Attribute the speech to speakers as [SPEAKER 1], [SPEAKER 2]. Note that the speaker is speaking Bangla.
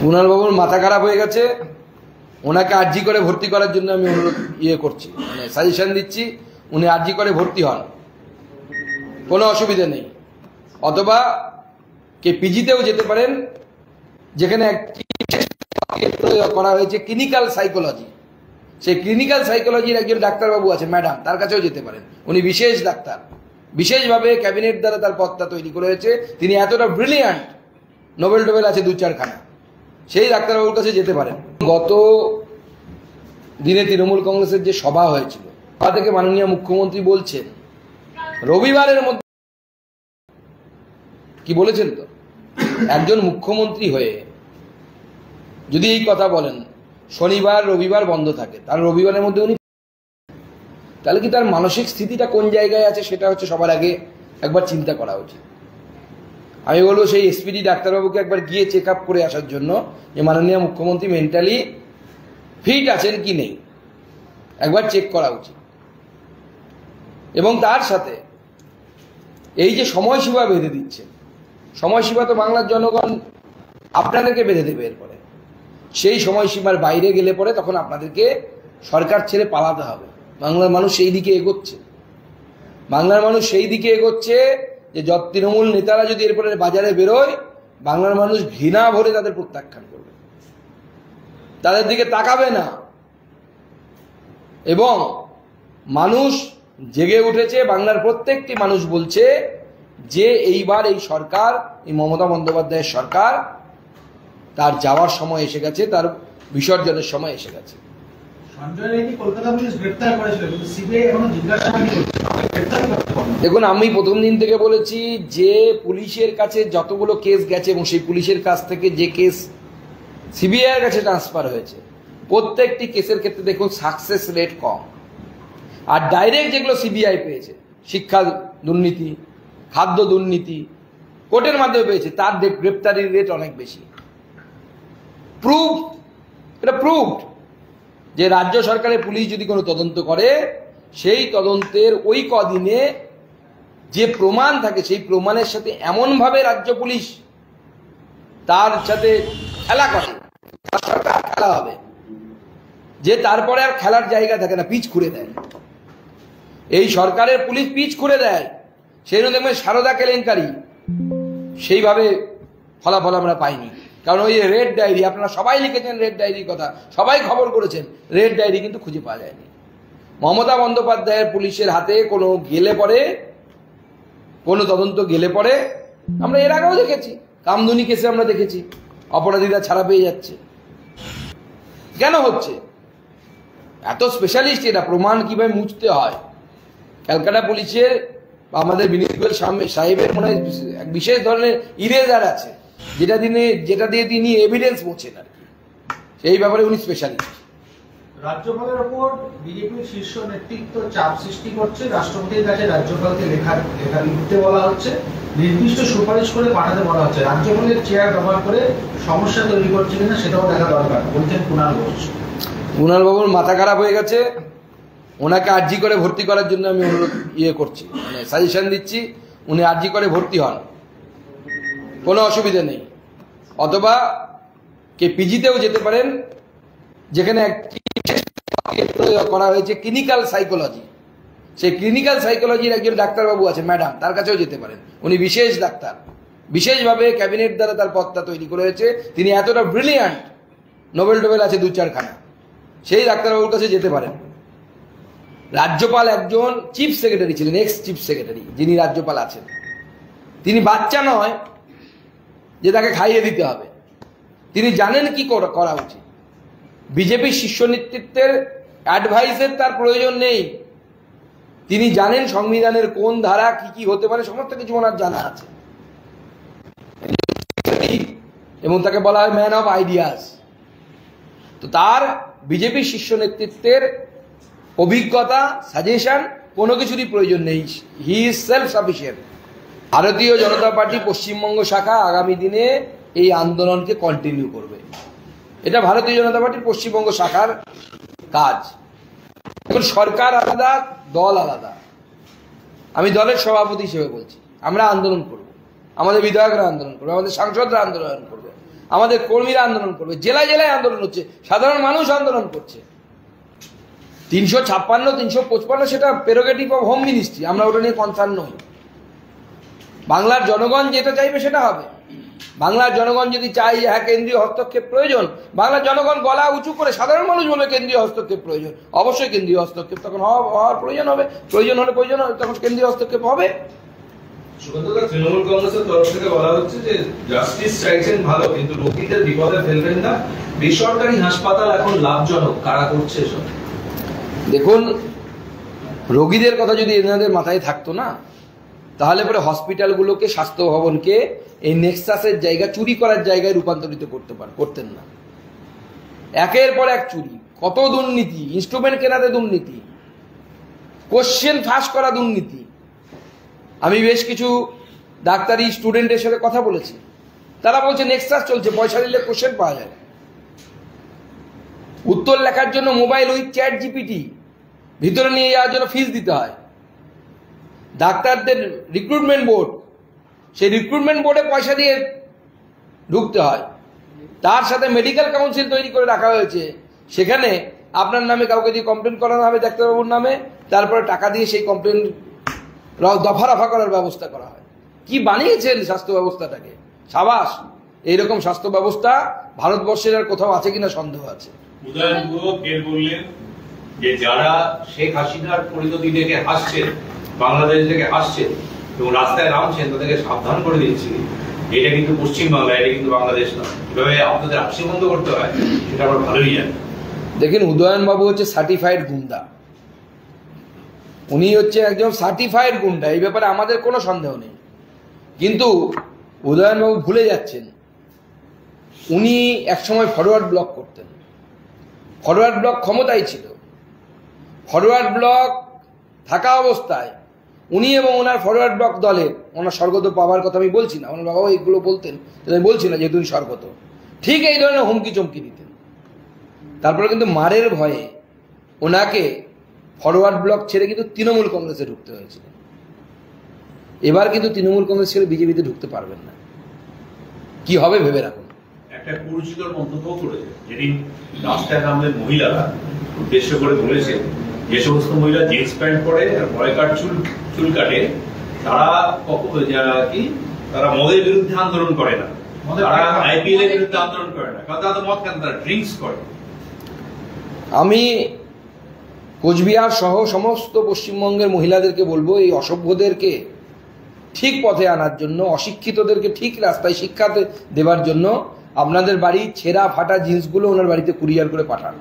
[SPEAKER 1] কুণাল বাবুর মাথা খারাপ হয়ে গেছে, ওনাকে আরজি করে ভর্তি করার জন্য আমি অনুরোধ করছি, মানে সাজেশন দিচ্ছি, উনি আরজি করে ভর্তি হন, কোনো অসুবিধা নেই। অথবা কে পিজিতেও যেতে পারেন, যেখানে করা হয়েছে ক্লিনিক্যাল সাইকোলজি, সেই ক্লিনিক্যাল সাইকোলজির একজন ডাক্তারবাবু আছেন, ম্যাডাম, তার কাছেও যেতে পারেন। উনি বিশেষ ডাক্তার, বিশেষভাবে ক্যাবিনেট দ্বারা তার পদটা তৈরি করে হয়েছে। তিনি এতটা ব্রিলিয়ান্ট, নোবেল টোবেল আছে 2-4খানা, সেই ডাক্তারবাবুর কাছে যেতে পারেন। গত দিনে তৃণমূল কংগ্রেসের যে সভা হয়েছিল, সভা থেকে মাননীয় মুখ্যমন্ত্রী বলছেন রবিবারের মধ্যে, কি বলেছেন তো, একজন মুখ্যমন্ত্রী হয়ে যদি এই কথা বলেন শনিবার রবিবার বন্ধ থাকে, তার রবিবারের মধ্যে উনি, তাহলে কি তার মানসিক স্থিতিটা কোন জায়গায় আছে সেটা হচ্ছে সবার আগে একবার চিন্তা করা উচিত। আমি বলবো সেই এসপিডি ডাক্তারবাবুকে একবার গিয়ে চেক আপ করে আসার জন্য, যে মাননীয় মুখ্যমন্ত্রী মেন্টালি ফিট আছেন কি নেই, একবার চেক করা উচিত। এবং তার সাথে এই যে সময়সীমা বেঁধে দিচ্ছে, সময়সীমা তো বাংলার জনগণ আপনাদেরকে বেঁধে দেবে, এরপরে সেই সময়সীমার বাইরে গেলে পরে তখন আপনাদেরকে সরকার ছেড়ে পালাতে হবে। বাংলার মানুষ সেই দিকে এগোচ্ছে, বাংলার মানুষ সেই দিকে এগোচ্ছে যে তৃণমূল নেতারা যদি এরপরে বাজারে বেরোয়, বাংলার মানুষ ঘৃণা ভরে তাদের প্রত্যাখ্যান করবে, তাদের দিকে তাকাবে না। এবং মানুষ জেগে উঠেছে, বাংলার প্রত্যেকটি মানুষ বলছে যে এইবার এই সরকার, এই মমতা বন্দ্যোপাধ্যায়ের সরকার, তার যাওয়ার সময় এসে গেছে, তার বিসর্জনের সময় এসে গেছে। দেখুন, আমি প্রথম দিন থেকে বলেছি যে পুলিশের কাছে যতগুলো কেস গেছে এবং সেই পুলিশের কাছ থেকে যে কেস সিবিআই এর কাছে ট্রান্সফার হয়েছে, প্রত্যেকটি কেসের ক্ষেত্রে দেখুন সাকসেস রেট কম। আর ডাইরেক্ট যেগুলো সিবিআই পেয়েছে, শিক্ষা দুর্নীতি, খাদ্য দুর্নীতি, কোর্টের মাধ্যমে পেয়েছে, তার গ্রেপ্তারির রেট অনেক বেশি। এটা প্রুভড যে রাজ্য সরকারের পুলিশ যদি কোনো তদন্ত করে, সেই তদন্তের ওই কদিনে যে প্রমাণ থাকে, সেই প্রমাণের সাথে এমনভাবে রাজ্য পুলিশ তার সাথে খেলা করে, খেলা হবে যে তারপরে আর খেলার জায়গা থাকে না, পিচ খুঁড়ে দেয়। এই সরকারের পুলিশ পিচ খুঁড়ে দেয়। সেই জন্য দেখবেন সারদা কেলেঙ্কারি সেইভাবে ফলাফল আমরা পাইনি। কারণ ওই রেড ডায়েরি, আপনারা সবাই লিখেছেন রেড ডায়েরির কথা, সবাই খবর করেছেন, রেড ডায়েরি কিন্তু খুঁজে পাওয়া যায়নি। মমতা বন্দ্যোপাধ্যায়ের পুলিশের হাতে কোনো গেলে পরে, কোনো তদন্ত গেলে পরে, আমরা এর আগেও দেখেছি, কামদুনি কেসে আমরা দেখেছি অপরাধীরা ছাড়া পেয়ে যাচ্ছে। কেন হচ্ছে? এত স্পেশালিস্ট এটা, প্রমাণ কিভাবে মুছতে হয়। ক্যালকাটা পুলিশের বা আমাদের বিনীত গোয়েল সাহেবের মনে হয় এক বিশেষ ধরনের ইরেজার আছে, যেটা দিয়ে তিনি এভিডেন্স মোছেন আর কি, সেই ব্যাপারে উনি স্পেশালিস্ট।
[SPEAKER 2] রাজ্যপালের উপর বিজেপির শীর্ষ নেতৃত্ব চাপ সৃষ্টি করছে, রাষ্ট্রপতির কাছে রাজ্যপালকে লেখা লিখতে বলা হচ্ছে, নির্দিষ্ট সুপারিশ করে পাঠাতে বলা হচ্ছে। রাজ্যপালের চেয়ার ব্যবহার করে সমস্যা তৈরি করছে কিনা সেটাও দেখা দরকার, বলছেন কুণাল ঘোষ।
[SPEAKER 1] কুণাল বাবুর মাথা খারাপ হয়ে গেছে, ওনাকে আরজি করে ভর্তি করার জন্য আমি অনুরোধ করছি, মানে সাজেশন দিচ্ছি, উনি আরজি করে ভর্তি হন, কোনো অসুবিধা নেই। অথবা কে পিজিতেও যেতে পারেন, যেখানে করা হয়েছে ক্লিনিক্যাল সাইকোলজি, সেই ক্লিনিক্যাল সাইকোলজির একজন ডাক্তারবাবু আছেন, ম্যাডাম, তার কাছেও যেতে পারেন। উনি বিশেষ ডাক্তার, বিশেষভাবে ক্যাবিনেট দ্বারা তার পদটা তৈরি করে হয়েছে। তিনি এতটা ব্রিলিয়ান্ট, নোবেল টোবেল আছে 2-4খানা, সেই ডাক্তারবাবুর কাছে যেতে পারেন। রাজ্যপাল একজন চিফ সেক্রেটারি ছিলেন, এক্স চিফ সেক্রেটারি, যিনি রাজ্যপাল আছেন, তিনি বাচ্চা নয় যে তাকে খাইয়ে দিতে হবে। তিনি জানেন কি করা উচিত। বিজেপির শীর্ষ নেতৃত্বের অ্যাডভাইসের তার প্রয়োজন নেই। তিনি জানেন সংবিধানের কোন ধারা কি কি হতে পারে, সমস্ত কিছু ওনার জানা আছে। এবং তাকে বলা হয় ম্যান অফ আইডিয়াস। তো তার বিজেপির শীর্ষ নেতৃত্বের অভিজ্ঞতা, সাজেশন, কোনো কিছুরই প্রয়োজন নেই। He is self sufficient. ভারতীয় জনতা পার্টি পশ্চিমবঙ্গ শাখা আগামী দিনে এই আন্দোলনকে কন্টিনিউ করবে। এটা ভারতীয় জনতা পার্টির পশ্চিমবঙ্গ শাখার কাজ। এখন সরকার আলাদা, দল আলাদা। আমি দলের সভাপতি হিসেবে বলছি, আমরা আন্দোলন করব, আমাদের বিধায়করা আন্দোলন করবে, আমাদের সাংসদরা আন্দোলন করবে। আমাদের কর্মীরা আন্দোলন করবে, জেলায় জেলায় আন্দোলন হচ্ছে, সাধারণ মানুষ আন্দোলন করছে। 356, 355 সেটা প্রেরোগেটিভ অফ হোম মিনিস্ট্রি, আমরা ওটা নিয়ে কনসার্ন নই। বাংলার জনগণ যেটা চাইবে সেটা হবে। বাংলার জনগণ যদি চাই হ্যাঁ কেন্দ্রীয় হস্তক্ষেপ প্রয়োজন, বাংলার জনগণ গলা উঁচু করে সাধারণ মানুষ বলবে কেন্দ্রীয় হস্তক্ষেপ প্রয়োজন, অবশ্যই কেন্দ্রীয় হস্তক্ষেপ তখন হওয়ার প্রয়োজন হবে, প্রয়োজন হলে তখন কেন্দ্রীয় হস্তক্ষেপ হবে।
[SPEAKER 3] সুকান্তদা, তৃণমূল কংগ্রেসের তরফ থেকে বলা হচ্ছে যে জাস্টিস চাইছেন ভালো, কিন্তু রোগীদের বিপদে ফেলবেন না, বেসরকারি হাসপাতাল এখন লাভজনক, কারা করছে এসব?
[SPEAKER 1] দেখুন, রোগীদের কথা যদি এনাদের মাথায় থাকতো না, তাহলে পরে হসপিটালগুলোকে, স্বাস্থ্য ভবনকে এই নেক্সাসের জায়গা, চুরি করার জায়গায় রূপান্তরিত করতেন না। একের পর এক চুরি, কত দুর্নীতি, ইনস্ট্রুমেন্ট কেনাতে দুর্নীতি, কোশ্চেন ফাঁস করা দুর্নীতি। আমি বেশ কিছু ডাক্তারি স্টুডেন্টের সাথে কথা বলেছি, তারা বলছে নেক্সাস চলছে, পয়সা দিলে কোশ্চেন পাওয়া যায়। উত্তর লেখার জন্য মোবাইল উইথ চ্যাট জিপিটি ভিতরে নিয়ে যাওয়ার জন্য ফিস দিতে হয়। ডাক্তারদের রিক্রুটমেন্ট বোর্ড, সেই রিক্রুটমেন্ট বোর্ডে পয়সা দিয়ে ঢুকতে হয়। তার সাথে মেডিকেল কাউন্সিল তৈরি করে রাখা হয়েছে, সেখানে আপনার নামে কাউকে দিয়ে কমপ্লেন করানো হবে ডাক্তারবাবুর নামে, তারপরে টাকা দিয়ে সেই কমপ্লেন দফা রফা করার ব্যবস্থা করা হয়। কি বানিয়েছেন স্বাস্থ্য ব্যবস্থাটাকে! সাবাস! এইরকম স্বাস্থ্য ব্যবস্থা ভারতবর্ষের আর কোথাও আছে কিনা সন্দেহ আছে।
[SPEAKER 4] উদয়ন গুহ ফের বললেন যে যারা শেখ হাসিনার পরিণতি দেখে হাসছেন, বাংলাদেশ থেকে হাসছেন এবং রাস্তায় নামছেন, তাদেরকে সাবধান করে দিচ্ছি, এটা কিন্তু পশ্চিমবাংলা, এটা কিন্তু বাংলাদেশ না। কিভাবে আপনাদের হাসি বন্ধ করতে হয় সেটা আমরা ভালোই জানি।
[SPEAKER 1] দেখেন, উদয়নবাবু হচ্ছে সার্টিফাইড গুন্ডা, উনি হচ্ছে একজন সার্টিফাইড গুন্ডা, এই ব্যাপারে আমাদের কোনো সন্দেহ নেই। কিন্তু উদয়নবাবু ভুলে যাচ্ছেন, উনি একসময় ফরওয়ার্ড ব্লক করতেন, ফরওয়ার্ড ব্লক ক্ষমতায় ছিল। ফরওয়ার্ড ব্লক থাকা অবস্থায় উনি এবং ওনার ফরওয়ার্ড ব্লক দলের, ওনার স্বর্গত বাবার কথা আমি বলছি না, ওনার বাবাও এইগুলো বলতেন, আমি বলছি না যেহেতু উনি স্বর্গত, ঠিক এই ধরনের হুমকি চমকি দিতেন। তারপরে কিন্তু মারের ভয়ে ওনাকে ফরওয়ার্ড ব্লক ছেড়ে কিন্তু তৃণমূল কংগ্রেসে ঢুকতে হয়েছিল। এবার কিন্তু তৃণমূল কংগ্রেস ছেড়ে বিজেপিতে ঢুকতে পারবেন না। কি হবে ভেবে রাখুন।
[SPEAKER 4] একটা কুরুচিকর মন্তব্য করেছে, যেদিন রাস্তায় নামলেন মহিলারা, উদ্দেশ্য করে বলেছেন যে সমস্ত মহিলা জিন্স প্যান্ট পরে আর বয়কাট চুল কাটে, তারা তারা মদের বিরুদ্ধে আন্দোলন করে না, তারা আইপিএল এর বিরুদ্ধে আন্দোলন করে না, কারণ তারা তো মদ খান, তারা ড্রিঙ্কস করে।
[SPEAKER 1] আমি কোচবিহার সহ সমস্ত পশ্চিমবঙ্গের মহিলাদেরকে বলবো, এই অসভ্যদেরকে ঠিক পথে আনার জন্য, অশিক্ষিতদেরকে ঠিক রাস্তায় শিক্ষা দেবার জন্য আপনাদের বাড়ি ছেঁড়া ফাটা জিন্সগুলো ওনার বাড়িতে কুরিয়ার করে পাঠান।